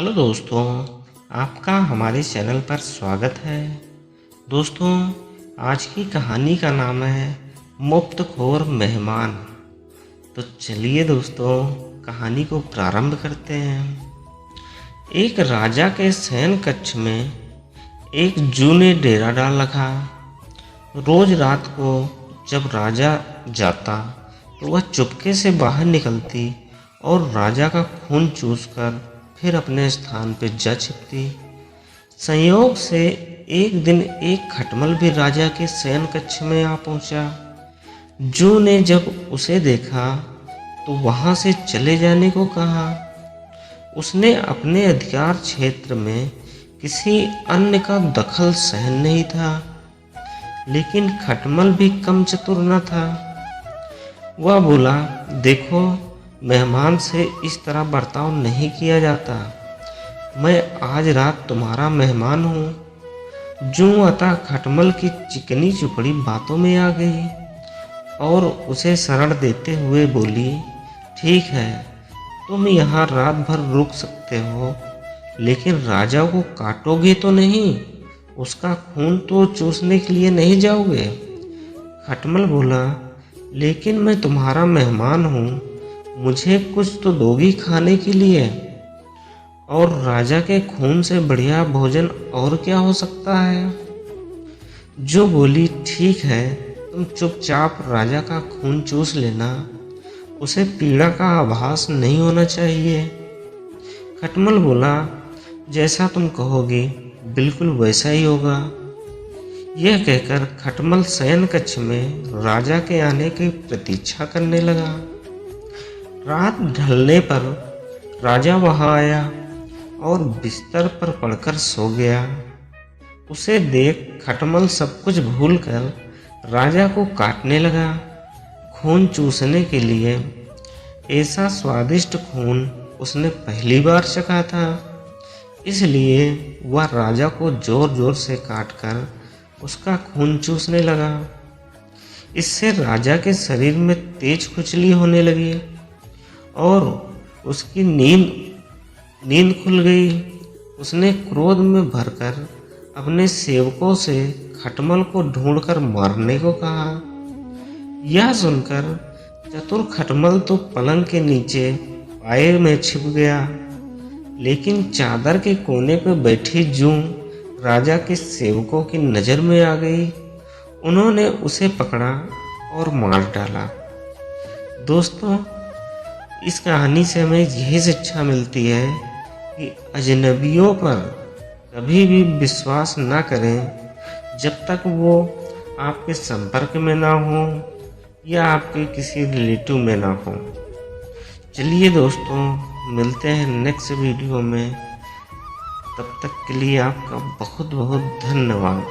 Hello दोस्तों, आपका हमारे चैनल पर स्वागत है। दोस्तों, आज की कहानी का नाम है मुफ्तखोर मेहमान। तो चलिए दोस्तों, कहानी को प्रारंभ करते हैं। एक राजा के शयन कक्ष में एक जू ने डेरा डाल रखा। रोज रात को जब राजा जाता तो वह चुपके से बाहर निकलती और राजा का खून चूसकर फिर अपने स्थान पर जा छिपती। संयोग से एक दिन एक खटमल भी राजा के शयन कक्ष में आ पहुंचा। जू ने जब उसे देखा तो वहां से चले जाने को कहा। उसने अपने अधिकार क्षेत्र में किसी अन्य का दखल सहन नहीं था, लेकिन खटमल भी कम चतुर न था। वह बोला, देखो, मेहमान से इस तरह बर्ताव नहीं किया जाता। मैं आज रात तुम्हारा मेहमान हूँ। जू अतः खटमल की चिकनी चुपड़ी बातों में आ गई और उसे शरण देते हुए बोली, ठीक है, तुम यहाँ रात भर रुक सकते हो, लेकिन राजा को काटोगे तो नहीं, उसका खून तो चूसने के लिए नहीं जाओगे। खटमल बोला, लेकिन मैं तुम्हारा मेहमान हूँ, मुझे कुछ तो दोगी खाने के लिए, और राजा के खून से बढ़िया भोजन और क्या हो सकता है। जो बोली, ठीक है, तुम चुपचाप राजा का खून चूस लेना, उसे पीड़ा का आभास नहीं होना चाहिए। खटमल बोला, जैसा तुम कहोगे बिल्कुल वैसा ही होगा। यह कहकर खटमल शयन कक्ष में राजा के आने की प्रतीक्षा करने लगा। रात ढलने पर राजा वहां आया और बिस्तर पर पड़कर सो गया। उसे देख खटमल सब कुछ भूलकर राजा को काटने लगा। खून चूसने के लिए ऐसा स्वादिष्ट खून उसने पहली बार चखा था, इसलिए वह राजा को जोर जोर से काटकर उसका खून चूसने लगा। इससे राजा के शरीर में तेज खुजली होने लगी और उसकी नींद खुल गई। उसने क्रोध में भरकर अपने सेवकों से खटमल को ढूंढकर मारने को कहा। यह सुनकर चतुर खटमल तो पलंग के नीचे पाए में छिप गया, लेकिन चादर के कोने पर बैठी जू राजा के सेवकों की नज़र में आ गई। उन्होंने उसे पकड़ा और मार डाला। दोस्तों, इस कहानी से हमें यही शिक्षा मिलती है कि अजनबियों पर कभी भी विश्वास ना करें जब तक वो आपके संपर्क में ना हो या आपके किसी रिलेटिव में ना हो। चलिए दोस्तों, मिलते हैं नेक्स्ट वीडियो में। तब तक के लिए आपका बहुत बहुत धन्यवाद।